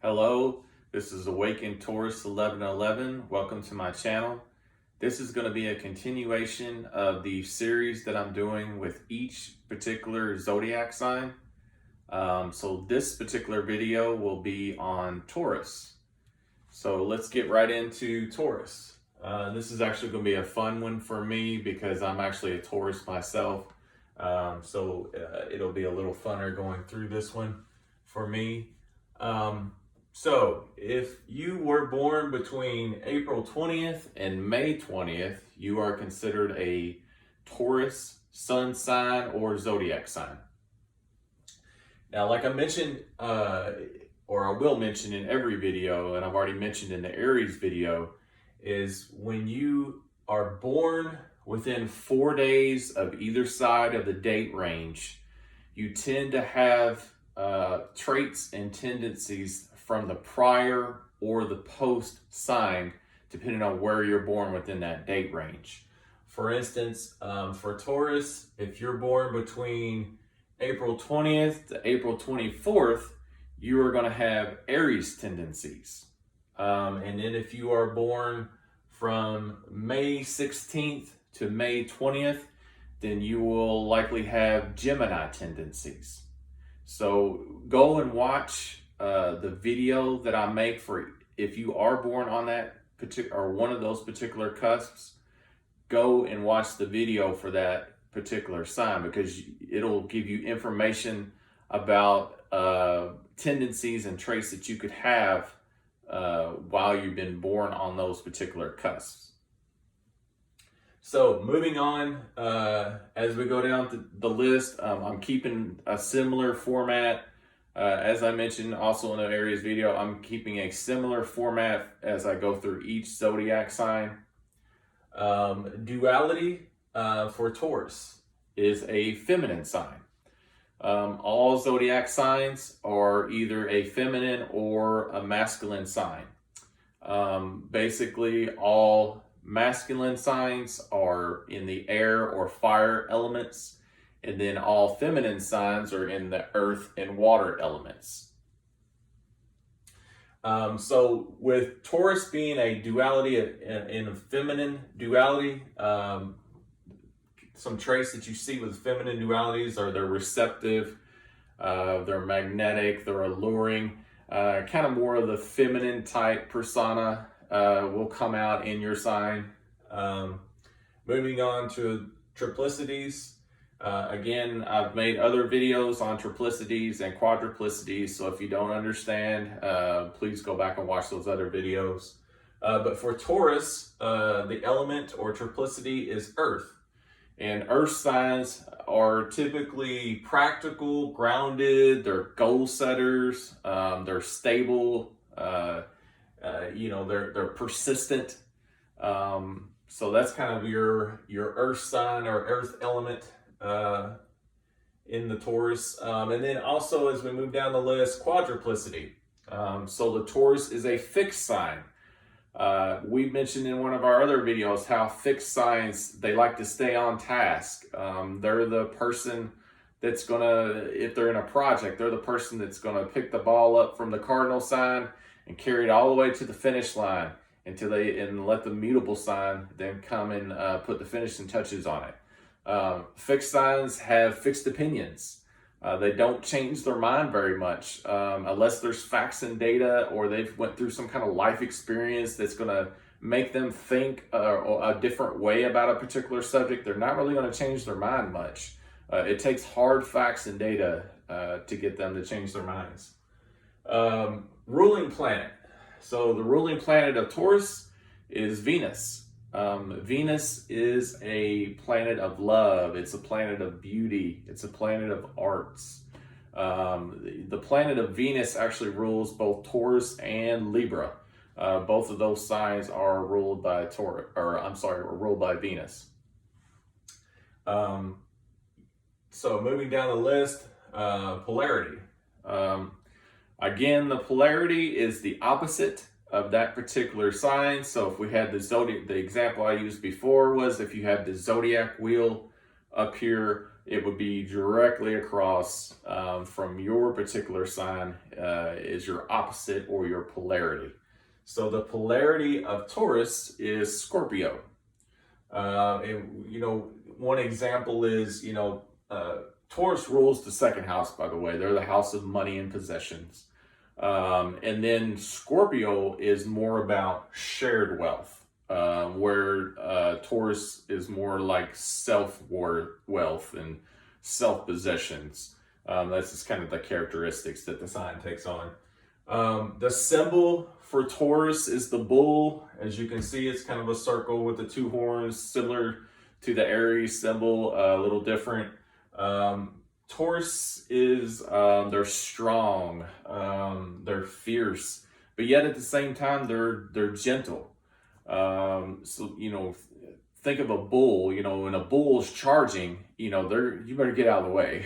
Hello, this is Awakened Taurus 1111. Welcome to my channel. This is going to be a continuation of the series that I'm doing with each particular zodiac sign. So this particular video will be on Taurus. So let's get right into Taurus. This is actually going to be a fun one for me because I'm actually a Taurus myself. It'll be a little funner going through this one for me. So if you were born between April 20th and May 20th, you are considered a Taurus sun sign or zodiac sign. Now, like I mentioned, or I will mention in every video, and I've already mentioned in the Aries video, is when you are born within 4 days of either side of the date range, you tend to have traits and tendencies from the prior or the post sign, depending on where you're born within that date range. For instance, for Taurus, if you're born between April 20th to April 24th, you are going to have Aries tendencies. And then if you are born from May 16th to May 20th, then you will likely have Gemini tendencies. So go and watch the video that I make for if you are born on that particular or one of those particular cusps. Go and watch the video for that particular sign because it'll give you information about tendencies and traits that you could have while you've been born on those particular cusps. So moving on, as we go down the list, I'm keeping a similar format. As I mentioned also in the Aries video, I'm keeping a similar format as I go through each zodiac sign. Duality for Taurus is a feminine sign. All zodiac signs are either a feminine or a masculine sign. Basically, all masculine signs are in the air or fire elements, and then all feminine signs are in the earth and water elements. So with Taurus being a duality, in a feminine duality, some traits that you see with feminine dualities are they're receptive, they're magnetic, they're alluring, kind of more of the feminine type persona will come out in your sign. Moving on to triplicities. Again, I've made other videos on triplicities and quadruplicities, so if you don't understand, please go back and watch those other videos. But for Taurus, the element or triplicity is earth. And earth signs are typically practical, grounded, they're goal setters, they're stable, they're persistent. So that's kind of your earth sign or earth element in the Taurus. And then also as we move down the list, quadruplicity. So the Taurus is a fixed sign. We mentioned in one of our other videos how fixed signs, they like to stay on task. They're the person that's gonna, if they're in a project, they're the person that's gonna pick the ball up from the cardinal sign and carry it all the way to the finish line and let the mutable sign then come and put the finishing touches on it. Fixed signs have fixed opinions. They don't change their mind very much unless there's facts and data or they've went through some kind of life experience that's going to make them think a different way about a particular subject. They're not really going to change their mind much. It takes hard facts and data to get them to change their minds. Ruling planet. So the ruling planet of Taurus is Venus. Venus is a planet of love. It's a planet of beauty. It's a planet of arts. The planet of Venus actually rules both Taurus and Libra. Both of those signs are ruled by ruled by Venus. So moving down the list, polarity. Again, the polarity is the opposite of that particular sign. So if we had the example I used before was if you had the zodiac wheel up here it would be directly across from your particular sign is your opposite or your polarity. So the polarity of Taurus is Scorpio. And, you know, one example is, Taurus rules the second house, by the way. They're the house of money and possessions. And then Scorpio is more about shared wealth, where Taurus is more like self-wealth and self-possessions. That's just kind of the characteristics that the sign takes on. The symbol for Taurus is the bull. As you can see, it's kind of a circle with the two horns, similar to the Aries symbol, a little different. Taurus is, they're strong, they're fierce, but yet at the same time, they're gentle. So, think of a bull, when a bull's charging, you better get out of the way.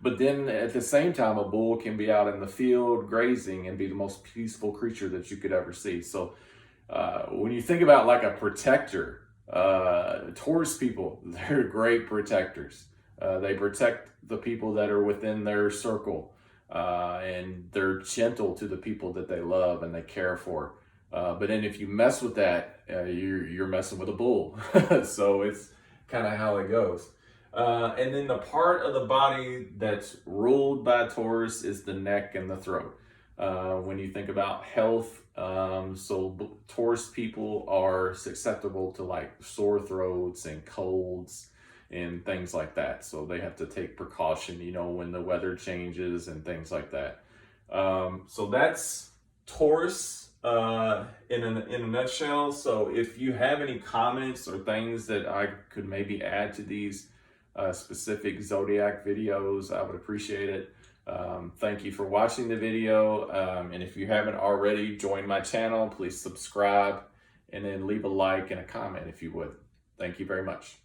But then at the same time, a bull can be out in the field grazing and be the most peaceful creature that you could ever see. So, when you think about like a protector, Taurus people, they're great protectors. They protect the people that are within their circle, and they're gentle to the people that they love and they care for. But then if you mess with that, you're messing with a bull. So it's kind of how it goes. And then the part of the body that's ruled by Taurus is the neck and the throat. When you think about health, so Taurus people are susceptible to like sore throats and colds and things like that. So they have to take precaution, when the weather changes and things like that. So that's Taurus in a nutshell. So if you have any comments or things that I could maybe add to these specific zodiac videos, I would appreciate it. Thank you for watching the video. And if you haven't already joined my channel, please subscribe and then leave a like and a comment if you would. Thank you very much.